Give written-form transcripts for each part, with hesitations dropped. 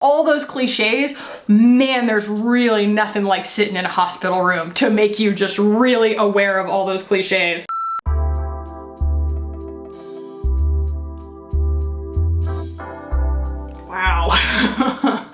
All those cliches, man, there's really nothing like sitting in a hospital room to make you just really aware of all those cliches. Wow.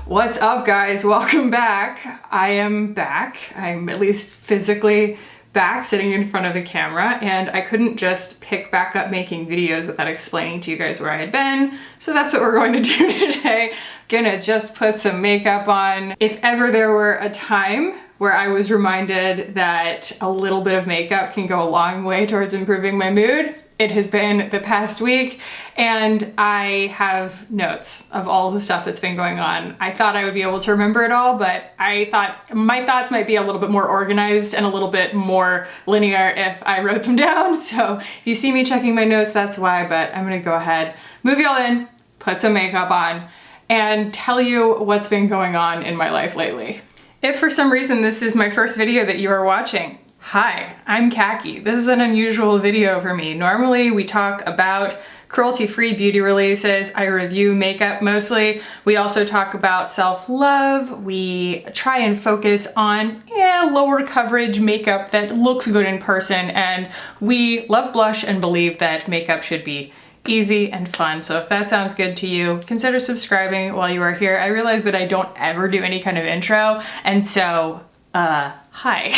What's up, guys? Welcome back. I am back. I'm at least physically back sitting in front of a camera, and I couldn't just pick back up making videos without explaining to you guys where I had been. So that's what we're going to do today. Gonna just put some makeup on. If ever there were a time where I was reminded that a little bit of makeup can go a long way towards improving my mood, it has been the past week, and I have notes of all the stuff that's been going on. I thought I would be able to remember it all, but I thought my thoughts might be a little bit more organized and a little bit more linear if I wrote them down. So if you see me checking my notes, that's why, but I'm gonna go ahead, move y'all in, put some makeup on, and tell you what's been going on in my life lately. If for some reason this is my first video that you are watching, hi, I'm Khaki. This is an unusual video for me. Normally we talk about cruelty-free beauty releases. I review makeup mostly. We also talk about self-love. We try and focus on lower coverage makeup that looks good in person, and we love blush and believe that makeup should be easy and fun. So if that sounds good to you, consider subscribing while you are here. I realize that I don't ever do any kind of intro, and so hi.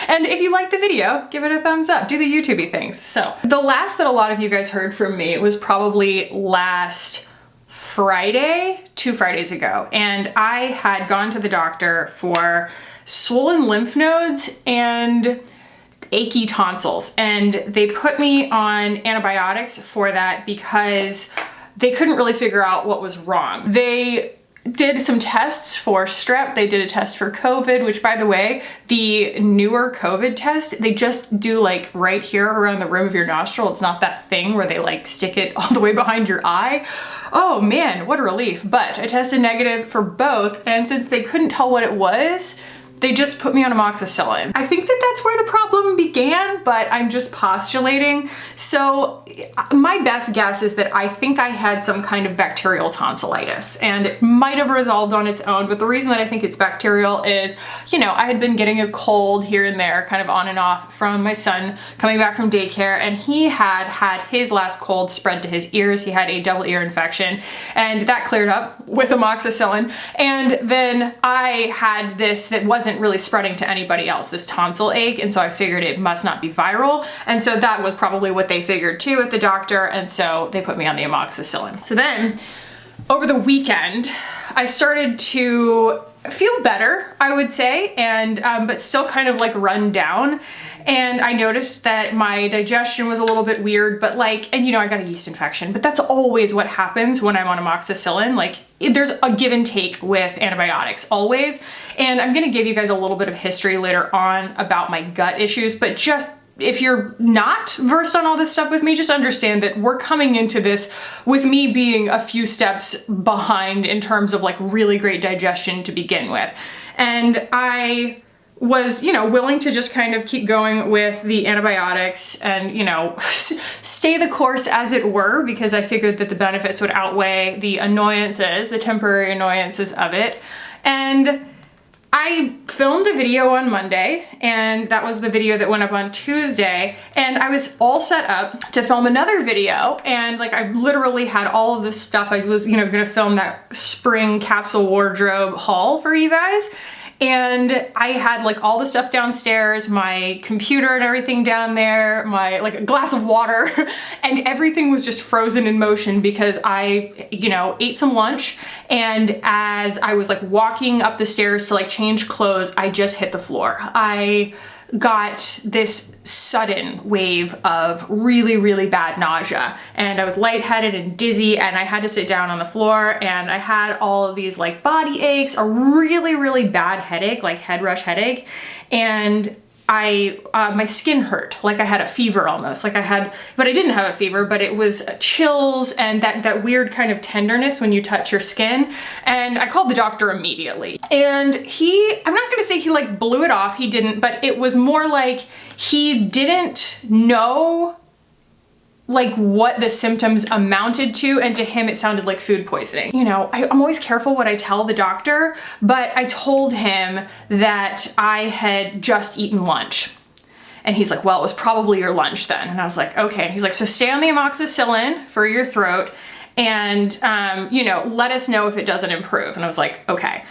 And if you like the video, give it a thumbs up, do the YouTubey things. So the last that a lot of you guys heard from me was probably last Friday, 2 Fridays ago. And I had gone to the doctor for swollen lymph nodes and achy tonsils. And they put me on antibiotics for that because they couldn't really figure out what was wrong. They did some tests for strep, they did a test for COVID, which, by the way, the newer COVID test, they just do like right here around the rim of your nostril. It's not that thing where they like stick it all the way behind your eye. Oh man, what a relief. But I tested negative for both, and since they couldn't tell what it was, they just put me on amoxicillin. I think that that's where the problem began, but I'm just postulating. So my best guess is that I think I had some kind of bacterial tonsillitis, and it might have resolved on its own, but the reason that I think it's bacterial is, you know, I had been getting a cold here and there, kind of on and off, from my son coming back from daycare, and he had had his last cold spread to his ears. He had a double ear infection, and that cleared up with amoxicillin. And then I had this that wasn't really spreading to anybody else, this tonsil ache, and so I figured it must not be viral, and so that was probably what they figured too at the doctor, and so they put me on the amoxicillin. So then over the weekend I started to feel better, I would say, and but still kind of like run down. And I noticed that my digestion was a little bit weird, but like, and you know, I got a yeast infection, but that's always what happens when I'm on amoxicillin. Like, there's a give and take with antibiotics, always. And I'm gonna give you guys a little bit of history later on about my gut issues, but just if you're not versed on all this stuff with me, just understand that we're coming into this with me being a few steps behind in terms of like really great digestion to begin with. And I was, you know, willing to just kind of keep going with the antibiotics and, you know, stay the course as it were, because I figured that the benefits would outweigh the annoyances, the temporary annoyances of it. And I filmed a video on Monday, and that was the video that went up on Tuesday, and I was all set up to film another video, and like I literally had all of this stuff. I was, you know, gonna film that spring capsule wardrobe haul for you guys. And I had like all the stuff downstairs, my computer and everything down there, my like a glass of water, and everything was just frozen in motion because I, you know, ate some lunch, and as I was like walking up the stairs to like change clothes, I just hit the floor. I got this sudden wave of really, really bad nausea, and I was lightheaded and dizzy, and I had to sit down on the floor, and I had all of these like body aches, a really, really bad headache, like head rush headache, and my skin hurt, like I had a fever almost, like I had, but I didn't have a fever, but it was chills and that weird kind of tenderness when you touch your skin. And I called the doctor immediately, and I'm not gonna say he like blew it off, he didn't, but it was more like he didn't know like what the symptoms amounted to, and to him it sounded like food poisoning. You know, I'm always careful what I tell the doctor, but I told him that I had just eaten lunch. And he's like, well, it was probably your lunch then. And I was like, okay. And he's like, so stay on the amoxicillin for your throat and, you know, let us know if it doesn't improve. And I was like, okay.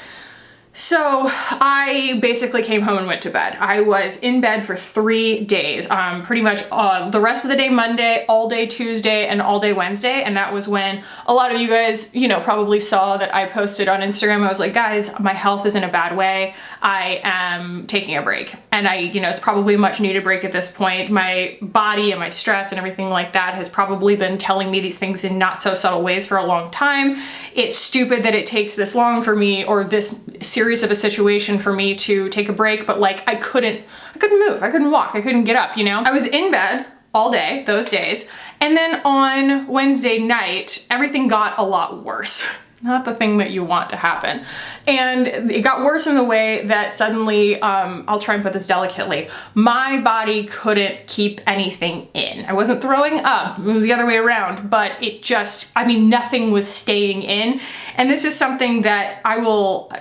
So I basically came home and went to bed. I was in bed for 3 days, pretty much the rest of the day Monday, all day Tuesday, and all day Wednesday. And that was when a lot of you guys, you know, probably saw that I posted on Instagram. I was like, guys, my health is in a bad way. I am taking a break. And you know, it's probably a much needed break at this point. My body and my stress and everything like that has probably been telling me these things in not so subtle ways for a long time. It's stupid that it takes this long for me, or this serious of a situation for me to take a break, but like I couldn't move, I couldn't walk, I couldn't get up, you know? I was in bed all day those days, and then on Wednesday night, everything got a lot worse. Not the thing that you want to happen. And it got worse in the way that suddenly, I'll try and put this delicately, my body couldn't keep anything in. I wasn't throwing up, it was the other way around, but it just, I mean, nothing was staying in. And this is something that I will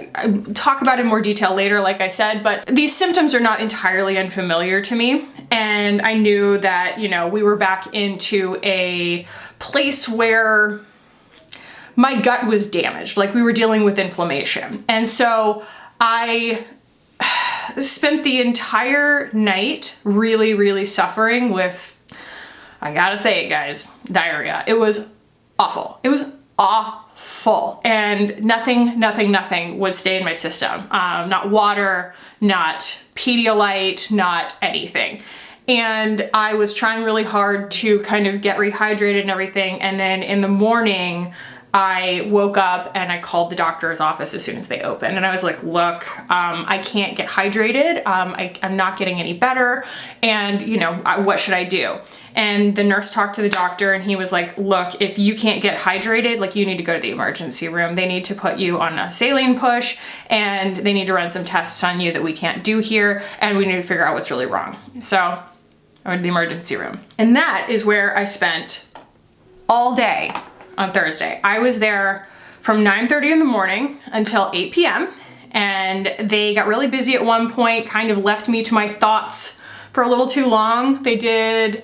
talk about in more detail later, like I said, but these symptoms are not entirely unfamiliar to me. And I knew that, you know, we were back into a place where my gut was damaged, like we were dealing with inflammation. And so I spent the entire night really, really suffering with, I gotta say it guys, diarrhea. It was awful. It was awful. And nothing would stay in my system. Not water, not Pedialyte, not anything. And I was trying really hard to kind of get rehydrated and everything. And then in the morning, I woke up and I called the doctor's office as soon as they opened. And I was like, look, I can't get hydrated. I'm not getting any better. And you know, what should I do? And the nurse talked to the doctor and he was like, look, if you can't get hydrated, like you need to go to the emergency room. They need to put you on a saline push and they need to run some tests on you that we can't do here. And we need to figure out what's really wrong. So I went to the emergency room. And that is where I spent all day on Thursday. I was there from 9:30 in the morning until 8 p.m. and they got really busy at one point, kind of left me to my thoughts for a little too long. They did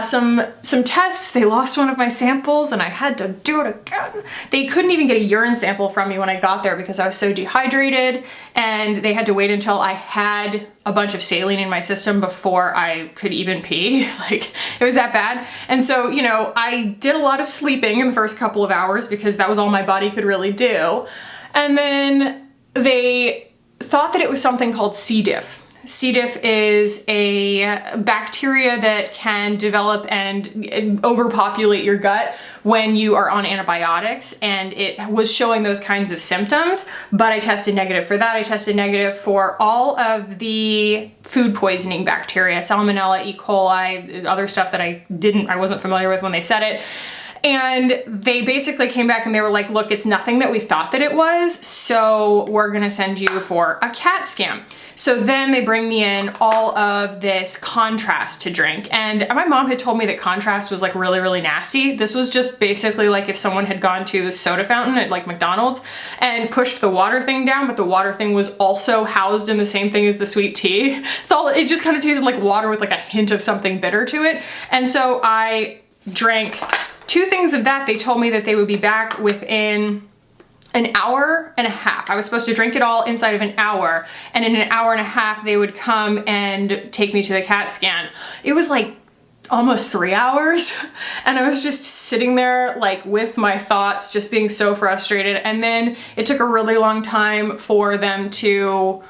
some tests. They lost one of my samples and I had to do it again. They couldn't even get a urine sample from me when I got there because I was so dehydrated, and they had to wait until I had a bunch of saline in my system before I could even pee. Like, it was that bad. And so, you know, I did a lot of sleeping in the first couple of hours because that was all my body could really do. And then they thought that it was something called C. diff. C. diff is a bacteria that can develop and overpopulate your gut when you are on antibiotics, and it was showing those kinds of symptoms, but I tested negative for that. I tested negative for all of the food poisoning bacteria, Salmonella, E. coli, other stuff that I wasn't familiar with when they said it. And they basically came back and they were like, look, it's nothing that we thought that it was, so we're gonna send you for a CAT scan. So then they bring me in all of this contrast to drink. And my mom had told me that contrast was like really, really nasty. This was just basically like if someone had gone to the soda fountain at like McDonald's and pushed the water thing down, but the water thing was also housed in the same thing as the sweet tea. It just kind of tasted like water with like a hint of something bitter to it. And so I drank 2 things of that. They told me that they would be back within an hour and a half. I was supposed to drink it all inside of an hour, and in an hour and a half they would come and take me to the CAT scan. It was like almost 3 hours, and I was just sitting there like with my thoughts, just being so frustrated. And then it took a really long time for them to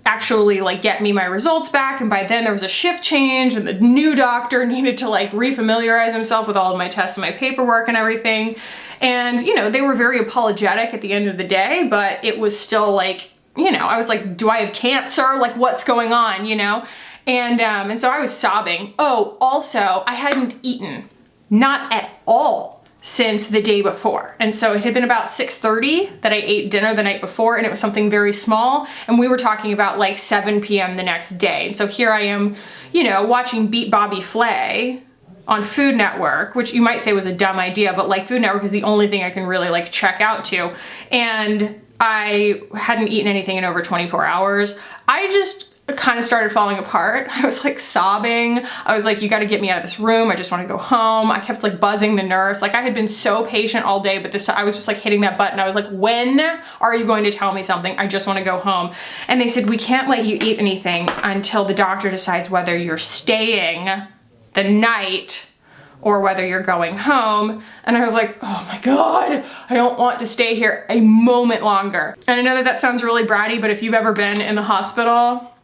actually like get me my results back, and by then there was a shift change and the new doctor needed to like refamiliarize himself with all of my tests and my paperwork and everything. And you know, they were very apologetic at the end of the day, but it was still like, you know, I was like, do I have cancer? Like, what's going on, you know? And so I was sobbing. Oh, also, I hadn't eaten, not at all, since the day before. And so it had been about 6:30 that I ate dinner the night before, and it was something very small, and we were talking about like 7 p.m. the next day. And so here I am, you know, watching Beat Bobby Flay on Food Network, which you might say was a dumb idea, but like Food Network is the only thing I can really like check out to. And I hadn't eaten anything in over 24 hours. I just kind of started falling apart. I was like sobbing. I was like, you got to get me out of this room. I just want to go home. I kept like buzzing the nurse. Like I had been so patient all day, but this time I was just like hitting that button. I was like, when are you going to tell me something? I just want to go home. And they said, we can't let you eat anything until the doctor decides whether you're staying the night or whether you're going home. And I was like, oh my God, I don't want to stay here a moment longer. And I know that that sounds really bratty, but if you've ever been in the hospital,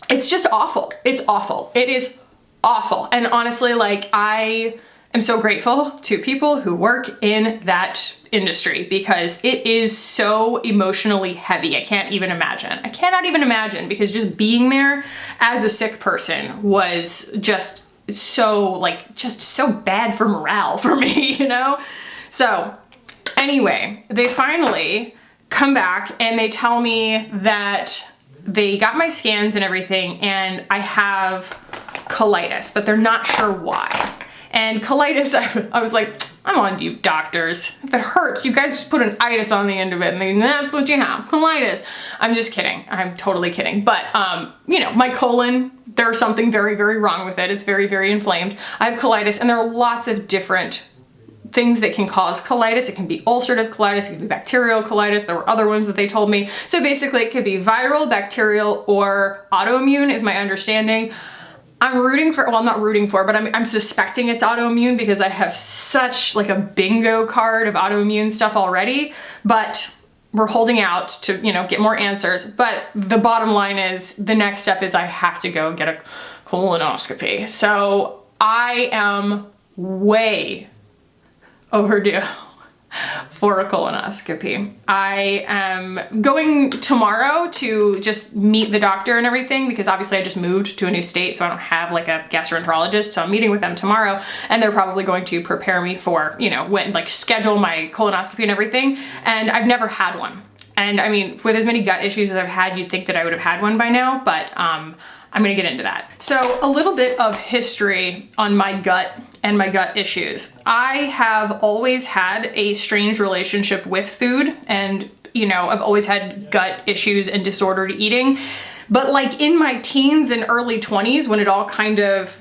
it's just awful. It's awful. It is awful. And honestly, like I am so grateful to people who work in that industry because it is so emotionally heavy. I can't even imagine. I cannot even imagine because just being there as a sick person was just so like, just so bad for morale for me, you know? So anyway, they finally come back and they tell me that they got my scans and everything and I have colitis, but they're not sure why. And colitis, I was like, I'm on to you doctors. If it hurts, you guys just put an itis on the end of it and then that's what you have, colitis. I'm just kidding. I'm totally kidding. But, you know, my colon, there's something very, very wrong with it. It's very, very inflamed. I have colitis and there are lots of different things that can cause colitis. It can be ulcerative colitis, it can be bacterial colitis. There were other ones that they told me. So basically it could be viral, bacterial, or autoimmune is my understanding. I'm rooting for, well, I'm not rooting for, but I'm suspecting it's autoimmune because I have such like a bingo card of autoimmune stuff already, but we're holding out to, you know, get more answers. But the bottom line is the next step is I have to go get a colonoscopy. So I am way overdue for a colonoscopy. I am going tomorrow to just meet the doctor and everything because obviously I just moved to a new state, so I don't have like a gastroenterologist. So I'm meeting with them tomorrow and they're probably going to prepare me for, you know, when like schedule my colonoscopy and everything. And I've never had one. And I mean, with as many gut issues as I've had, you'd think that I would have had one by now, but I'm gonna get into that. So a little bit of history on my gut and my gut issues. I have always had a strange relationship with food and, you know, I've always had gut issues and disordered eating. But like in my teens and early 20s when it all kind of,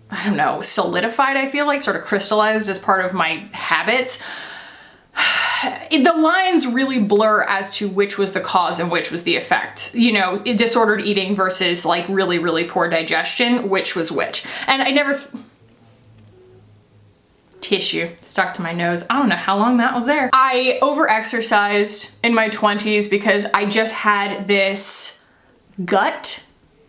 I don't know, solidified, I feel like, sort of crystallized as part of my habits, the lines really blur as to which was the cause and which was the effect. You know, disordered eating versus like really, really poor digestion, which was which. And I never... Tissue stuck to my nose. I don't know how long that was there. I over-exercised in my 20s because I just had this gut,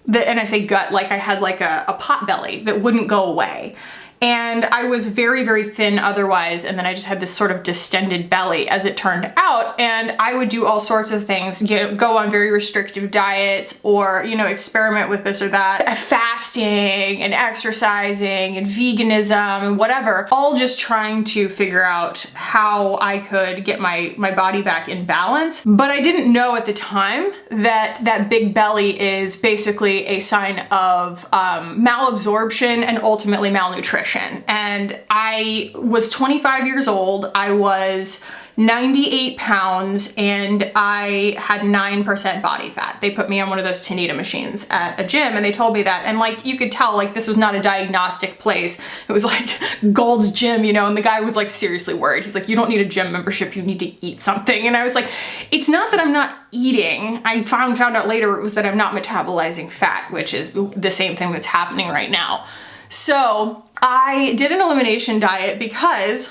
and I say gut like I had like a pot belly that wouldn't go away. And I was very, very thin otherwise, and then I just had this sort of distended belly as it turned out, and I would do all sorts of things, go on very restrictive diets or, you know, experiment with this or that, fasting and exercising and veganism and whatever, all just trying to figure out how I could get my body back in balance. But I didn't know at the time that that big belly is basically a sign of malabsorption and ultimately malnutrition. And I was 25 years old, I was 98 pounds, and I had 9% body fat. They put me on one of those Tanita machines at a gym and they told me that. And like, you could tell like this was not a diagnostic place. It was like Gold's Gym, you know, and the guy was like seriously worried. He's like, you don't need a gym membership, you need to eat something. And I was like, it's not that I'm not eating. I found out later it was that I'm not metabolizing fat, which is the same thing that's happening right now. So I did an elimination diet because,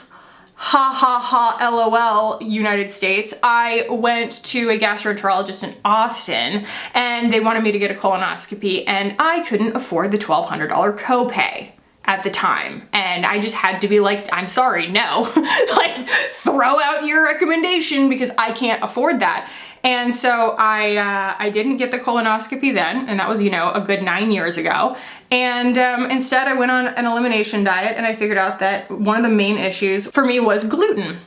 ha ha ha, LOL, United States, I went to a gastroenterologist in Austin and they wanted me to get a colonoscopy and I couldn't afford the $1,200 copay at the time. And I just had to be like, I'm sorry, no. Like, throw out your recommendation because I can't afford that. And so I didn't get the colonoscopy then, and that was, you know, a good 9 years ago. And instead I went on an elimination diet and I figured out that one of the main issues for me was gluten.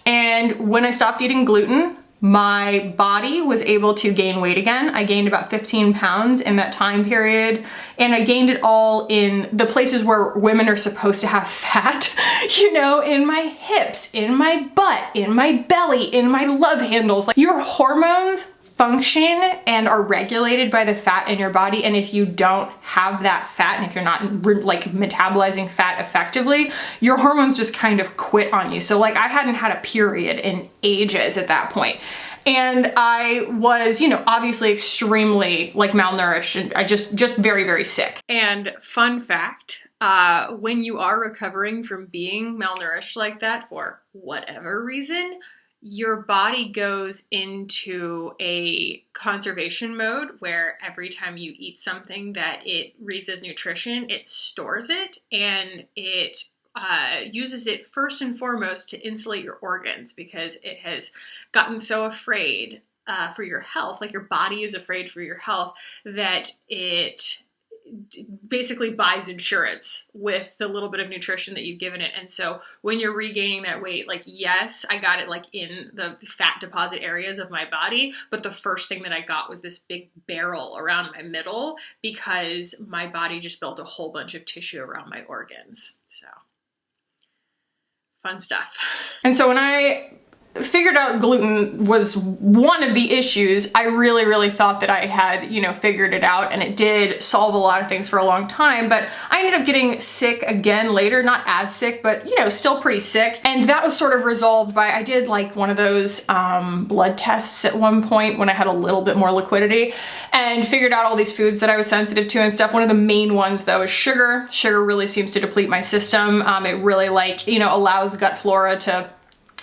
And when I stopped eating gluten, my body was able to gain weight again. I gained about 15 pounds in that time period, and I gained it all in the places where women are supposed to have fat, you know, in my hips, in my butt, in my belly, in my love handles. Like, your hormones function and are regulated by the fat in your body, and if you don't have that fat, and if you're not like metabolizing fat effectively, your hormones just kind of quit on you. So like, I hadn't had a period in ages at that point, and I was, you know, obviously extremely like malnourished, and I just very, very sick. And fun fact, when you are recovering from being malnourished like that for whatever reason, your body goes into a conservation mode where every time you eat something that it reads as nutrition, it stores it, and it uses it first and foremost to insulate your organs, because it has gotten so afraid for your health, like your body is afraid for your health, that it basically buys insurance with the little bit of nutrition that you've given it. And so when you're regaining that weight, like, yes, I got it like in the fat deposit areas of my body, but the first thing that I got was this big barrel around my middle, because my body just built a whole bunch of tissue around my organs. So fun stuff. And so when I figured out gluten was one of the issues, I really, really thought that I had, you know, figured it out, and it did solve a lot of things for a long time, but I ended up getting sick again later, not as sick, but, you know, still pretty sick. And that was sort of resolved by, I did like one of those blood tests at one point when I had a little bit more liquidity, and figured out all these foods that I was sensitive to and stuff. One of the main ones though is sugar. Sugar really seems to deplete my system. It really, like, you know, allows gut flora to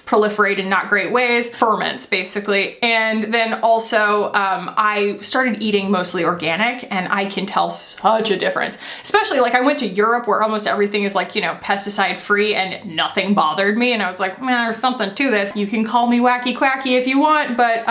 proliferate in not great ways, ferments basically. And then also I started eating mostly organic, and I can tell such a difference. Especially like, I went to Europe where almost everything is like, you know, pesticide free, and nothing bothered me, and I was like, there's something to this. You can call me wacky quacky if you want, but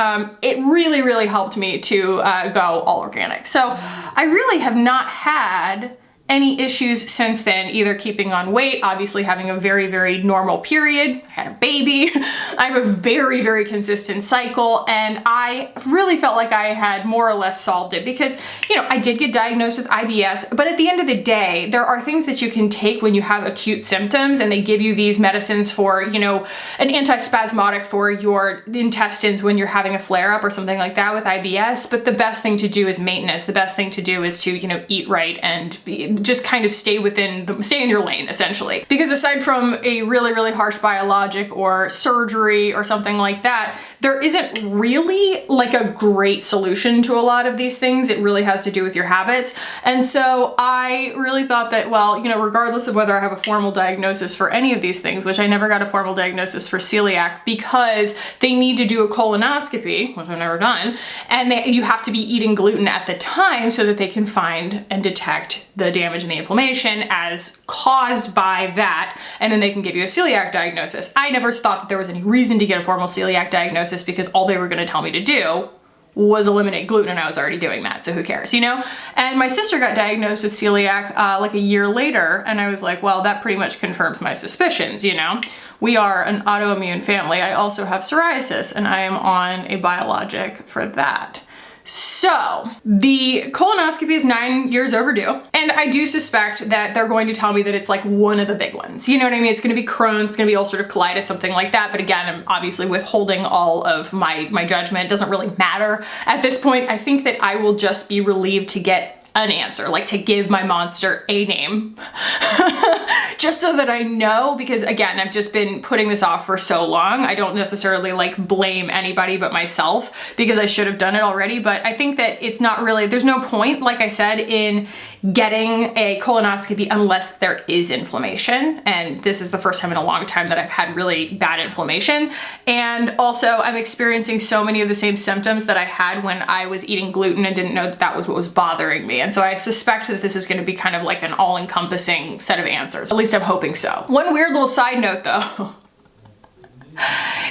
it really, really helped me to go all organic. So I really have not had any issues since then, either keeping on weight, obviously having a very, very normal period, I had a baby, I have a very, very consistent cycle, and I really felt like I had more or less solved it, because, you know, I did get diagnosed with IBS, but at the end of the day, there are things that you can take when you have acute symptoms, and they give you these medicines for, you know, an antispasmodic for your intestines when you're having a flare-up or something like that with IBS, but the best thing to do is maintenance. The best thing to do is to, you know, eat right and just kind of stay in your lane, essentially. Because aside from a really, really harsh biologic or surgery or something like that, there isn't really like a great solution to a lot of these things. It really has to do with your habits. And so I really thought that, well, you know, regardless of whether I have a formal diagnosis for any of these things, which I never got a formal diagnosis for celiac, because they need to do a colonoscopy, which I've never done, and you have to be eating gluten at the time so that they can find and detect the damage and the inflammation as caused by that, and then they can give you a celiac diagnosis. I never thought that there was any reason to get a formal celiac diagnosis, because all they were going to tell me to do was eliminate gluten, and I was already doing that, so who cares, you know? And my sister got diagnosed with celiac like a year later, and I was like, well, that pretty much confirms my suspicions, you know? We are an autoimmune family. I also have psoriasis, and I am on a biologic for that. So the colonoscopy is 9 years overdue, and I do suspect that they're going to tell me that it's like one of the big ones. You know what I mean? It's going to be Crohn's, it's going to be ulcerative colitis, something like that. But again, I'm obviously withholding all of my judgment. It doesn't really matter at this point. I think that I will just be relieved to get an answer, like to give my monster a name, just so that I know, because again, I've just been putting this off for so long. I don't necessarily like blame anybody but myself, because I should have done it already, but I think that it's not really, there's no point, like I said, in getting a colonoscopy unless there is inflammation. And this is the first time in a long time that I've had really bad inflammation. And also I'm experiencing so many of the same symptoms that I had when I was eating gluten and didn't know that that was what was bothering me. And so I suspect that this is going to be kind of like an all-encompassing set of answers. At least I'm hoping so. One weird little side note though,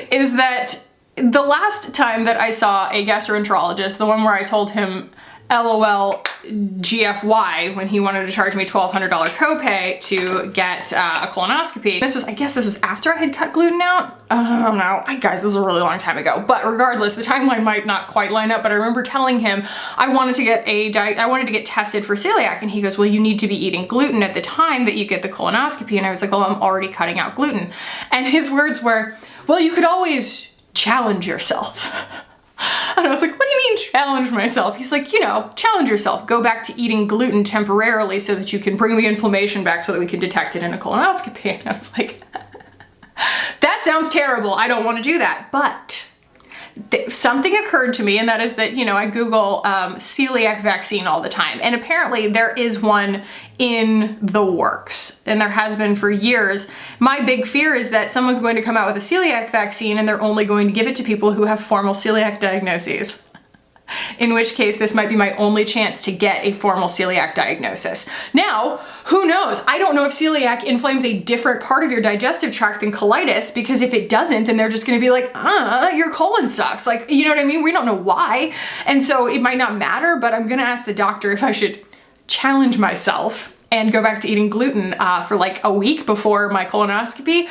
is that the last time that I saw a gastroenterologist, the one where I told him LOL GFY when he wanted to charge me $1,200 copay to get a colonoscopy. I guess this was after I had cut gluten out. I don't know. Guys, this was a really long time ago. But regardless, the timeline might not quite line up, but I remember telling him I wanted to get tested for celiac, and he goes, well, you need to be eating gluten at the time that you get the colonoscopy. And I was like, well, I'm already cutting out gluten. And his words were, well, you could always challenge yourself. And I was like, what do you mean challenge myself? He's like, you know, challenge yourself. Go back to eating gluten temporarily so that you can bring the inflammation back so that we can detect it in a colonoscopy. And I was like, that sounds terrible. I don't want to do that. But something occurred to me, and that is that, you know, I Google celiac vaccine all the time. And apparently there is one in the works, and there has been for years. My big fear is that someone's going to come out with a celiac vaccine and they're only going to give it to people who have formal celiac diagnoses. In which case, this might be my only chance to get a formal celiac diagnosis. Now, who knows? I don't know if celiac inflames a different part of your digestive tract than colitis, because if it doesn't, then they're just gonna be like, your colon sucks. Like, you know what I mean? We don't know why. And so it might not matter, but I'm gonna ask the doctor if I should challenge myself and go back to eating gluten for like a week before my colonoscopy,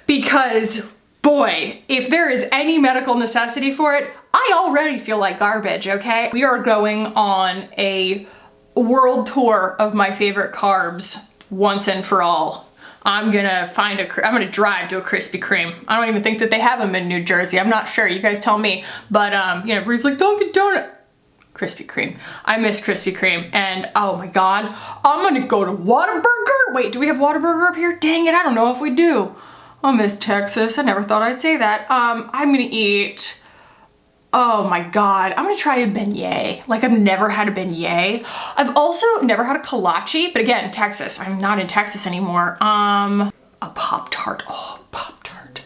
because boy, if there is any medical necessity for it, I already feel like garbage, okay? We are going on a world tour of my favorite carbs once and for all. I'm gonna drive to a Krispy Kreme. I don't even think that they have them in New Jersey. I'm not sure, you guys tell me. But you know, everybody's like, Dunkin' Donut. Krispy Kreme. I miss Krispy Kreme, and oh my God, I'm gonna go to Whataburger. Wait, do we have Whataburger up here? Dang it, I don't know if we do. I miss Texas. I never thought I'd say that. I'm gonna eat, oh my God, I'm gonna try a beignet. Like, I've never had a beignet. I've also never had a kolache, but again, Texas. I'm not in Texas anymore. A Pop-Tart. Oh, Pop-Tart.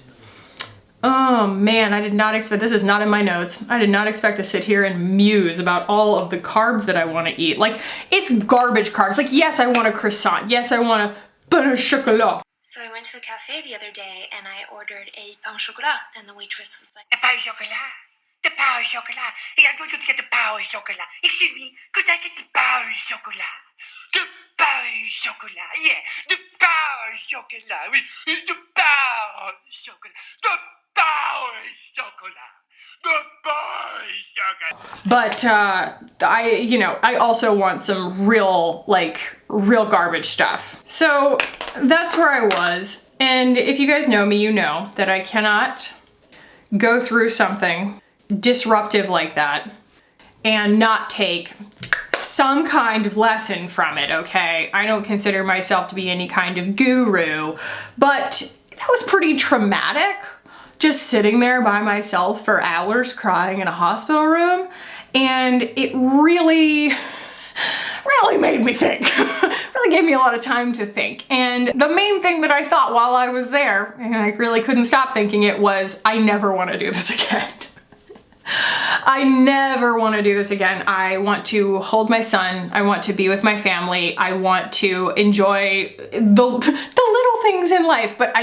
Oh man, I did not expect, this is not in my notes. I did not expect to sit here and muse about all of the carbs that I want to eat. Like, it's garbage carbs. Like, yes, I want a croissant. Yes, I want a pain au chocolat. So I went to a cafe the other day and I ordered a pain au chocolat, and the waitress was like, a pain au chocolat? The pain au chocolat? I'm going to get the pain au chocolat. Excuse me, could I get the pain au chocolat? The pain au chocolat, yeah, the pain au chocolat, oui, the pain au chocolat, the pain au chocolat. But I also want some real garbage stuff. So that's where I was. And if you guys know me, you know that I cannot go through something disruptive like that and not take some kind of lesson from it, okay? I don't consider myself to be any kind of guru, but that was pretty traumatic. Just sitting there by myself for hours crying in a hospital room, and it really made me think. Really gave me a lot of time to think. And the main thing that I thought while I was there, and I really couldn't stop thinking it, was I never want to do this again. I never want to do this again. I want to hold my son. I want to be with my family. I want to enjoy the little things in life, but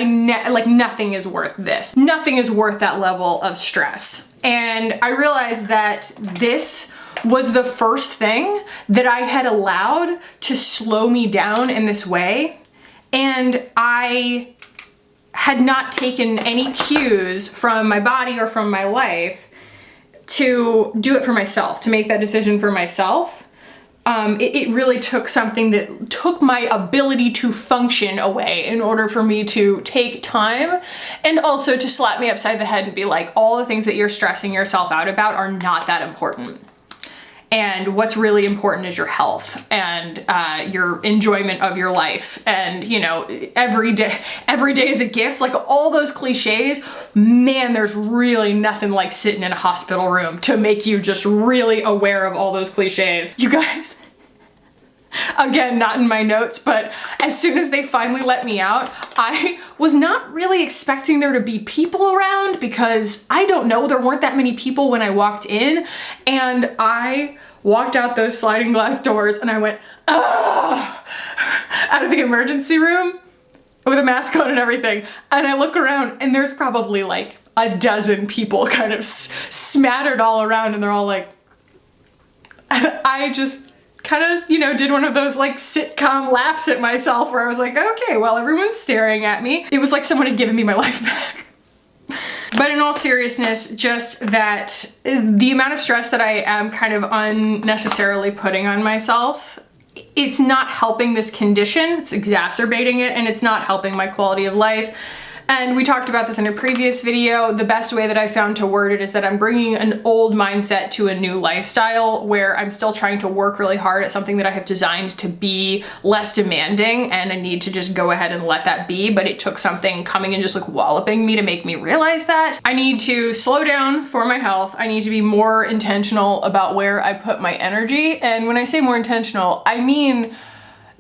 nothing is worth this. Nothing is worth that level of stress. And I realized that this was the first thing that I had allowed to slow me down in this way. And I had not taken any cues from my body or from my life to do it for myself, to make that decision for myself. It really took something that took my ability to function away in order for me to take time, and also to slap me upside the head and be like, all the things that you're stressing yourself out about are not that important. And what's really important is your health and your enjoyment of your life. And you know, every day is a gift. Like all those cliches, man, there's really nothing like sitting in a hospital room to make you just really aware of all those cliches. You guys, again, not in my notes, but as soon as they finally let me out, I was not really expecting there to be people around, because I don't know, there weren't that many people when I walked in, and I walked out those sliding glass doors and I went, ah, out of the emergency room with a mask on and everything. And I look around and there's probably like a dozen people kind of smattered all around, and they're all like, I just kind of, you know, did one of those like sitcom laughs at myself where I was like, okay, well, everyone's staring at me. It was like someone had given me my life back. But in all seriousness, just that the amount of stress that I am kind of unnecessarily putting on myself, it's not helping this condition, it's exacerbating it, and it's not helping my quality of life. And we talked about this in a previous video. The best way that I found to word it is that I'm bringing an old mindset to a new lifestyle where I'm still trying to work really hard at something that I have designed to be less demanding, and I need to just go ahead and let that be. But it took something coming and just like walloping me to make me realize that. I need to slow down for my health. I need to be more intentional about where I put my energy. And when I say more intentional, I mean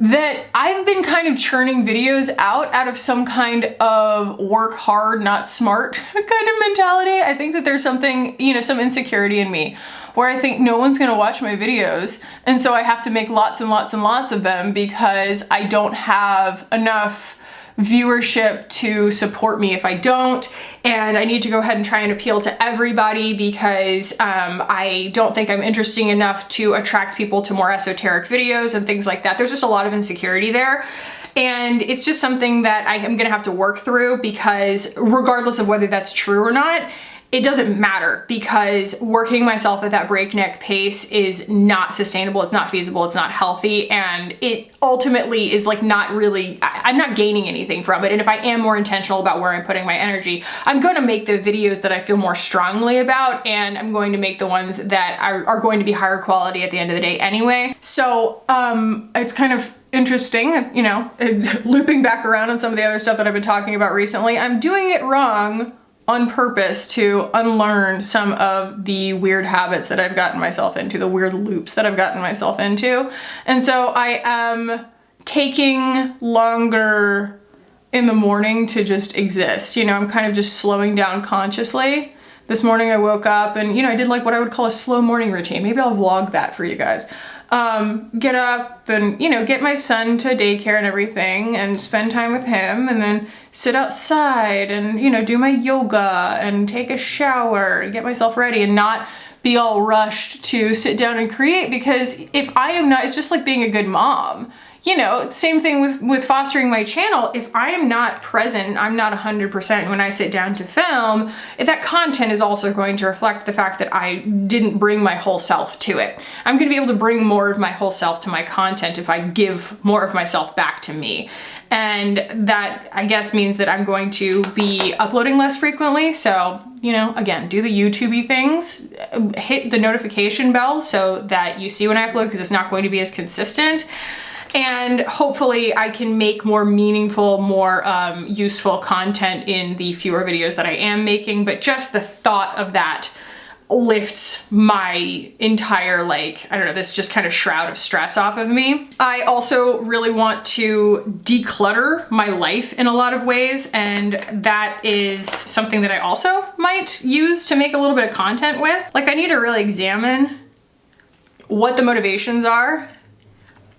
that I've been kind of churning videos out of some kind of work hard, not smart kind of mentality. I think that there's something, you know, some insecurity in me where I think no one's gonna watch my videos, and so I have to make lots and lots and lots of them because I don't have enough viewership to support me if I don't, and I need to go ahead and try and appeal to everybody because I don't think I'm interesting enough to attract people to more esoteric videos and things like that. There's just a lot of insecurity there, and it's just something that I am gonna have to work through because regardless of whether that's true or not, it doesn't matter because working myself at that breakneck pace is not sustainable, it's not feasible, it's not healthy, and it ultimately is like not really, I'm not gaining anything from it. And if I am more intentional about where I'm putting my energy, I'm going to make the videos that I feel more strongly about, and I'm going to make the ones that are going to be higher quality at the end of the day anyway. So it's kind of interesting, you know, looping back around on some of the other stuff that I've been talking about recently. I'm doing it wrong on purpose to unlearn some of the weird habits that I've gotten myself into, the weird loops that I've gotten myself into. And so I am taking longer in the morning to just exist. You know, I'm kind of just slowing down consciously. This morning I woke up and, you know, I did like what I would call a slow morning routine. Maybe I'll vlog that for you guys. Get up and, you know, get my son to daycare and everything and spend time with him, and then sit outside and, you know, do my yoga and take a shower, get myself ready, and not be all rushed to sit down and create, because if I am not, it's just like being a good mom. You know, same thing with fostering my channel. If I am not present, I'm not 100% when I sit down to film, that content is also going to reflect the fact that I didn't bring my whole self to it. I'm going to be able to bring more of my whole self to my content if I give more of myself back to me. And that, I guess, means that I'm going to be uploading less frequently. So, you know, again, do the YouTube-y things, hit the notification bell so that you see when I upload, because it's not going to be as consistent. And hopefully I can make more meaningful, more useful content in the fewer videos that I am making. But just the thought of that lifts my entire, like, I don't know, this just kind of shroud of stress off of me. I also really want to declutter my life in a lot of ways, and that is something that I also might use to make a little bit of content with. Like, I need to really examine what the motivations are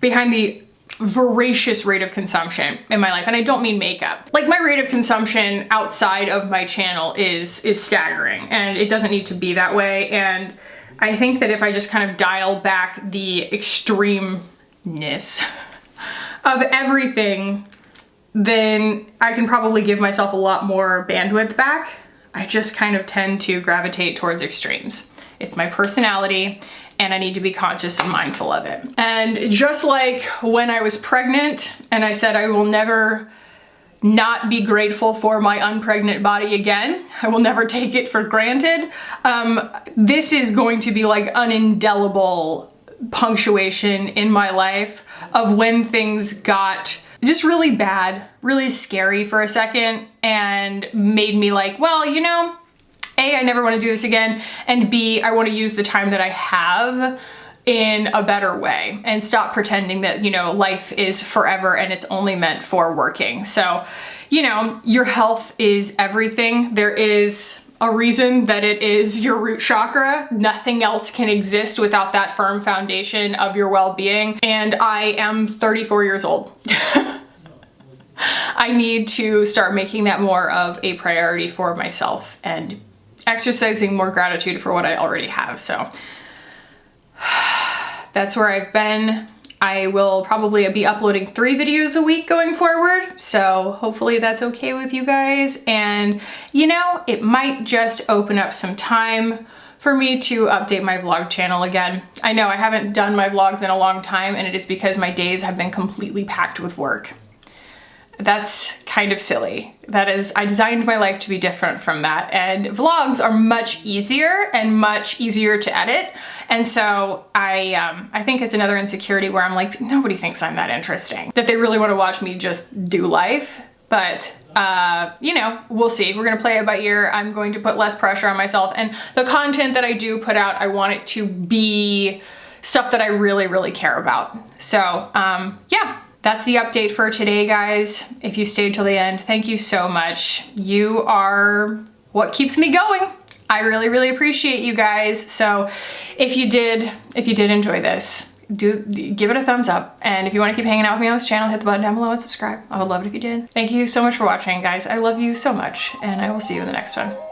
behind the voracious rate of consumption in my life. And I don't mean makeup. Like, my rate of consumption outside of my channel is staggering, and it doesn't need to be that way. And I think that if I just kind of dial back the extremeness of everything, then I can probably give myself a lot more bandwidth back. I just kind of tend to gravitate towards extremes. It's my personality, and I need to be conscious and mindful of it. And just like when I was pregnant and I said I will never not be grateful for my unpregnant body again, I will never take it for granted, this is going to be like an indelible punctuation in my life of when things got just really bad, really scary for a second, and made me like, well, you know, A, I never want to do this again, and B, I want to use the time that I have in a better way and stop pretending that, you know, life is forever and it's only meant for working. So, you know, your health is everything. There is a reason that it is your root chakra. Nothing else can exist without that firm foundation of your well-being. And I am 34 years old. I need to start making that more of a priority for myself and exercising more gratitude for what I already have. So That's where I've been. I will probably be uploading 3 videos a week going forward, so hopefully that's okay with you guys. And you know, it might just open up some time for me to update my vlog channel again. I know I haven't done my vlogs in a long time, and it is because my days have been completely packed with work. That's kind of silly. That is, I designed my life to be different from that, and vlogs are much easier and much easier to edit. And so I think it's another insecurity where I'm like, nobody thinks I'm that interesting, that they really want to watch me just do life. But you know, we'll see. We're gonna play it by ear. I'm going to put less pressure on myself, and the content that I do put out, I want it to be stuff that I really, really care about. So yeah. That's the update for today, guys. If you stayed till the end, thank you so much. You are what keeps me going. I really, really appreciate you guys. So if you did enjoy this, give it a thumbs up. And if you want to keep hanging out with me on this channel, hit the button down below and subscribe. I would love it if you did. Thank you so much for watching, guys. I love you so much, and I will see you in the next one.